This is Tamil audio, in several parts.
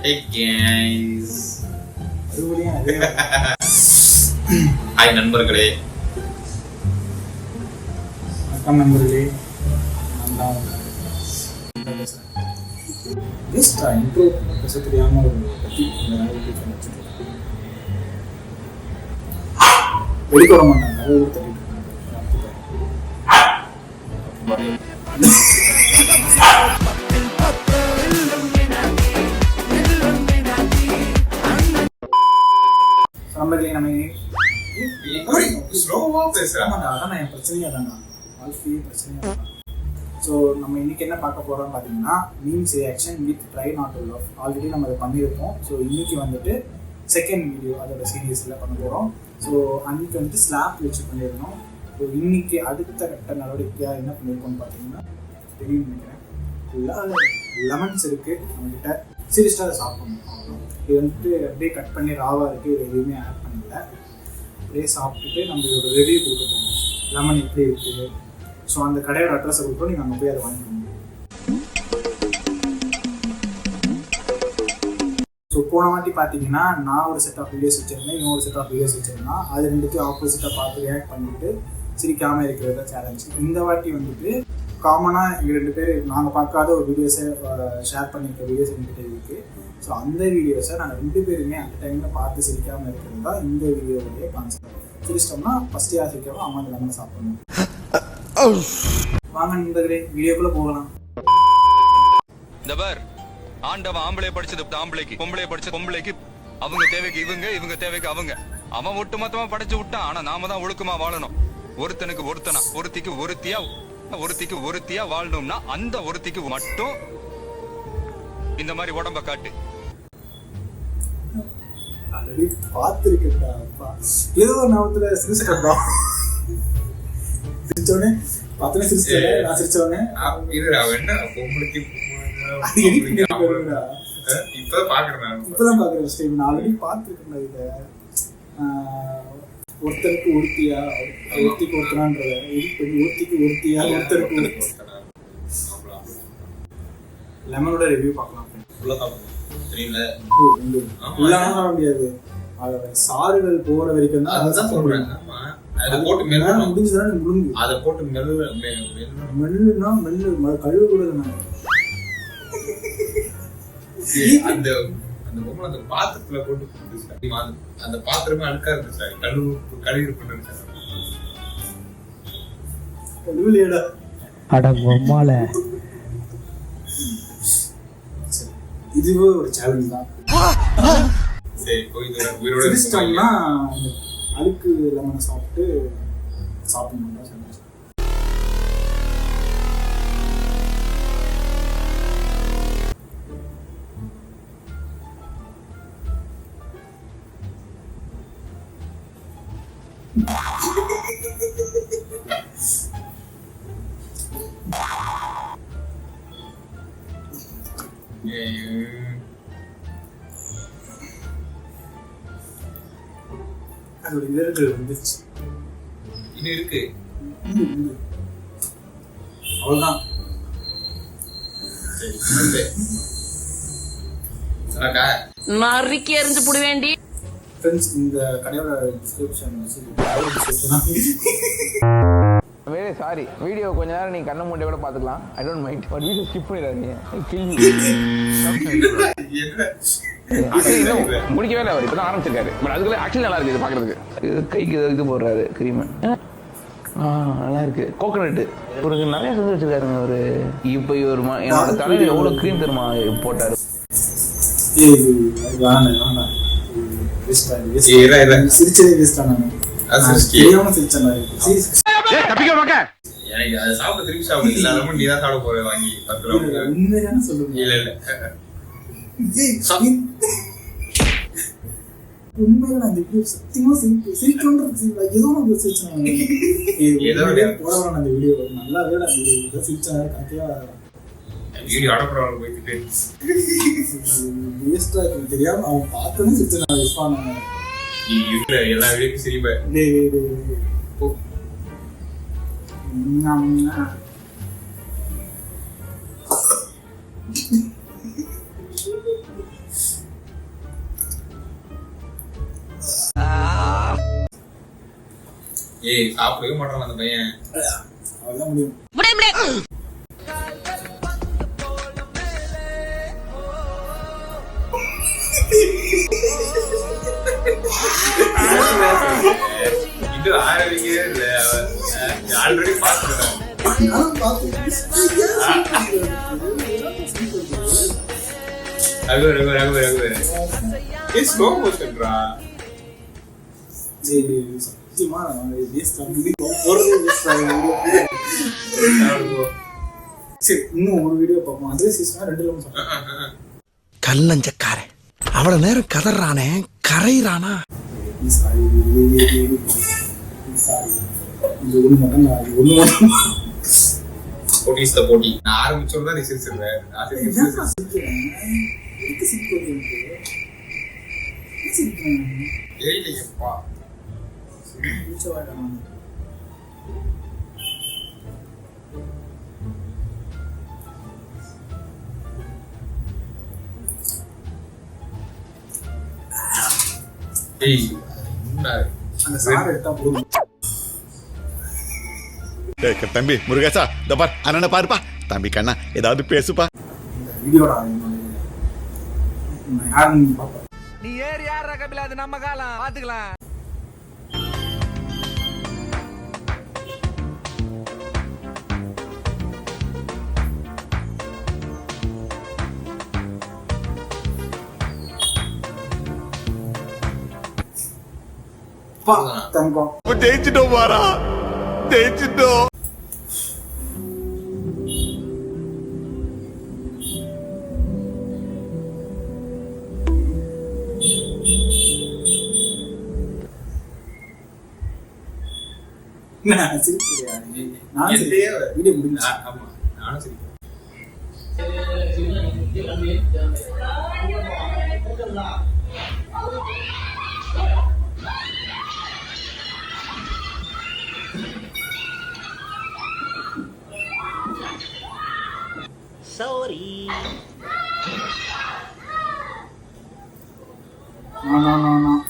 Hey guys. ஹாய் நண்பர்களே. வணக்கம் நண்பர்களே. ஜஸ்ட் இன்ட்ரோ பேச தெரியாம ஒரு பற்றி வெளிக்க வர மாட்டாங்க. கதை கொடுத்து ஸோ நம்ம இன்னைக்கு என்ன பார்க்க போறோம்னு பார்த்தீங்கன்னா memes reaction with try not to love. Already நம்ம அதை பண்ணியிருப்போம். ஸோ இன்னைக்கு வந்துட்டு செகண்ட் வீடியோ அதோட சீரியஸில் பண்ண போகிறோம். ஸோ அன்னைக்கு வந்துட்டு ஸ்லாப் வச்சு பண்ணியிருந்தோம். ஸோ இன்னைக்கு அடுத்த கட்ட நடவடிக்கையாக என்ன பண்ணியிருக்கோம்னு பார்த்தீங்கன்னா தெரியும் நினைக்கிறேன். லெமன்ஸ் இருக்குது நம்மகிட்ட. சீரியஸாக அதை சாப்பிடணும். இது வந்துட்டு அப்படியே கட் பண்ணி ராவாக இருக்குது. இது எதுவுமே ஆட் பண்ணல. அப்படியே சாப்பிட்டுட்டு நம்ம இதோட ரிவ்யூ கொடுக்க போகிறோம். லெமன் எப்படி இருக்குது. ஸோ அந்த கடையோட அட்ரஸை கொடுத்தோம். நீங்கள் அங்கே போய் அதை வாங்கிக்கணும். ஸோ போன வாட்டி பார்த்தீங்கன்னா நான் ஒரு செட் ஆஃப் வீடியோஸ் வச்சுருந்தேன், இன்னொரு செட் ஆஃப் வீடியோஸ் வச்சுருந்தேன். அது ரெண்டுத்தையும் ஆப்போசிட்டாக பார்த்து ரியாக்ட் பண்ணிட்டு சிரிக்காமல் இருக்கிறத சேலஞ்ச். இந்த வாட்டி வந்துட்டு காமனாக எங்கள் ரெண்டு பேர் நாங்கள் பார்க்காத ஒரு வீடியோஸை ஷேர் பண்ணியிருக்க வீடியோஸ் எங்கிட்ட இருக்குது. ஸோ அந்த வீடியோஸை நாங்கள் ரெண்டு பேருமே அந்த டைமில் பார்த்து சிரிக்காமல் இருக்கிறது தான் இந்த வீடியோவுடைய கான்செப்ட். சிரிச்சிட்டோம்னா ஃபஸ்ட் யார் சிரிக்காமோ அவங்க அந்த லெமனை சாப்பிடணும். வாங்க நண்பர்களே வீடியோக்குள்ள போகலாம். இந்த பார், ஆண்டவன் ஆம்பளை படிச்சது ஆம்பளைக்கு, பொம்பளை படிச்சது பொம்பளைக்கு. அவங்க தேவைக்கு இவங்க, இவங்க தேவைக்கு அவங்க. அவன் ஒட்டுமொத்தமா படைச்சு விட்டான். ஆனா நாம தான் ஒழுக்கமா வாழணும். ஒருத்தனுக்கு ஒருத்தனா, ஒருத்திக்கு ஒருத்தியா, ஒருத்திக்கு ஒருத்தியா வாழணும்னா அந்த ஒருத்திக்கு மட்டும் இந்த மாதிரி உடம்ப காட்டு. ஆல்ரெடி பார்த்துருக்கேன்ப்பா. ஏதோ ஒரு நாமத்துல சிரிச்சுட்டா சிரிச்சோடனே பார்த்தோன்னே சிரிச்சோடனே நான் சிரிச்சோடனே இப்பதான் பாக்குறேன். ஃபர்ஸ்ட் டைம் நான் ஆல்ரெடி பார்த்துருக்கேன். இதை ஒருத்தருக்கு ஒருத்தியா, ஒருத்திக்கு ஒருத்தனான்றத ஒருத்திக்கு ஒருத்தியா, ஒருத்தருக்கு லெமனோட ரிவ்யூ பார்க்கலாம். முடியாது. சாறுகள் போற வரைக்கும் தான் அதான் சொல்றேன். அதை போட்டு முடிஞ்சதுன்னா முழுங்கு. அதை போட்டு மெல்லுனா மெல்லு கழுவு கூட அந்த அந்த பொம்மை அந்த பாத்திரத்துல போட்டு அந்த பாத்திரமே அழுக்கா இருக்கு சார். கழுவி பண்ணு கழுவிலேடா அட பொம்மால. இதுவே ஒரு சேலஞ்ச் தான். சரி போய் உயிரோட சிரிச்சிட்டோம்னா அழுக்கு லெமனை சாப்பிட்டு சாப்பிடணும். அதோட இதழ்கள் வந்துருச்சு. இன்னும் இருக்கு. அவ்வளவுதான். நறுக்கி எறிஞ்சு புடி வேண்டி. ஃப்ரெண்ட்ஸ், இந்த கடையோட டிஸ்கிரிப்ஷன் வெரி சாரி. வீடியோ கொஞ்ச நேரம் நீங்க கண்ண மூட்டை கூட பாத்துக்கலாம். I don't mind. But video skip பண்ணிடாதீங்க. முடிக்கவே இல்லை. அவர் இப்பதான் ஆரம்பிச்சிருக்காரு. பட் அதுக்குள்ள ஆக்சுவலி நல்லா இருக்கு. இது பாக்குறதுக்கு கைக்கு இது போடுறாரு கிரீம். நல்லா இருக்கு. கோகனட் ஒரு நிறைய செஞ்சு வச்சிருக்காருங்க அவரு. இப்ப ஒரு என்னோட தலையில எவ்வளவு கிரீம் தெரியுமா போட்டாரு. சிரிச்சதே வேஸ்ட் ஆனாங்க. எனக்கு அதை சாப்பிட திருப்பி சாப்பிட இல்லாம நீ தான் சாப்பிட போற வாங்கி 10 ரூபா. உண்மையான சொல்லுங்க. இல்ல இல்ல உண்மையில நான் இந்த வீடியோ சத்தியமா சிரிக்கணும்ன்றது ஏதோ ஒன்று சிரிச்சேன். அந்த வீடியோ நல்லாவே சிரிச்சேன். கத்தியா வீடியோ அடப்புறவங்க போயிட்டு வேஸ்டா இருக்கு தெரியாம அவன் பார்த்தோன்னு சிரிச்சேன். யூஸ் பண்ண எல்லா வீடியோக்கும் சிரிப்பேன். ஏய் சாப்பிடவே மாட்டான் அந்த பையன். அவ்வளவுதான் முடியும். இது ஆரம்பிக்கவே இல்ல. ஆல்ரெடி பாத்துட்டேன். ரகு ஏ ஸ்லோ மோஷன்டா. சத்தியமா சரி இன்னும் ஒரு வீடியோ பார்ப்போம். அதே சீசனா 2 லெமன் கல்லஞ்சக்காரன் அவ்வளவு நேரம் கதறானே கரையிறானா. போட்டி இஸ் த போட்டி. நான் ஆரம்பிச்சோம்னா நீ சிரிச்சிருவேன். தெரியலையப்பா. ஏய் அந்த சார் எடுத்தா போதும். தம்பி முருகேசா இந்த பார் அண்ணனை பாருப்பா. தம்பி கண்ணா ஏதாவது பேசுப்பா. இந்த வீடியோட யாருன்னு பார்ப்போம். நீ ஏறி யார கபில அது நம்ம காலம் பாத்துக்கலாம். தங்கம் ஜெயிச்சிட்டோம் வாரா ஜெயிச்சிட்டோம். நான் சிரிக்கிறேன். நான் சிரிக்கிறேன். வீடியோ முடிஞ்சு. ஆமா நானும் சிரிக்கிறேன்.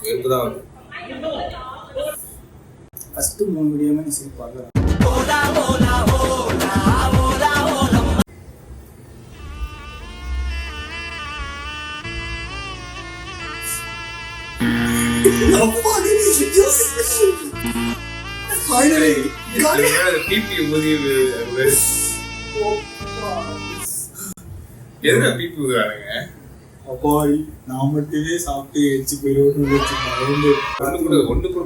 வெறுப்புதான் வருது. ஃபர்ஸ்ட் 3 வீடியோமே நீ சிரிப்பாங்க. பிபி ஊதி எதுனா பிபி ஊதுறானுங்க. அப்பாடி நான் மட்டுமே சாப்பிட்டு எச்சு போயிடுவோம்னு ஒண்ணு கூட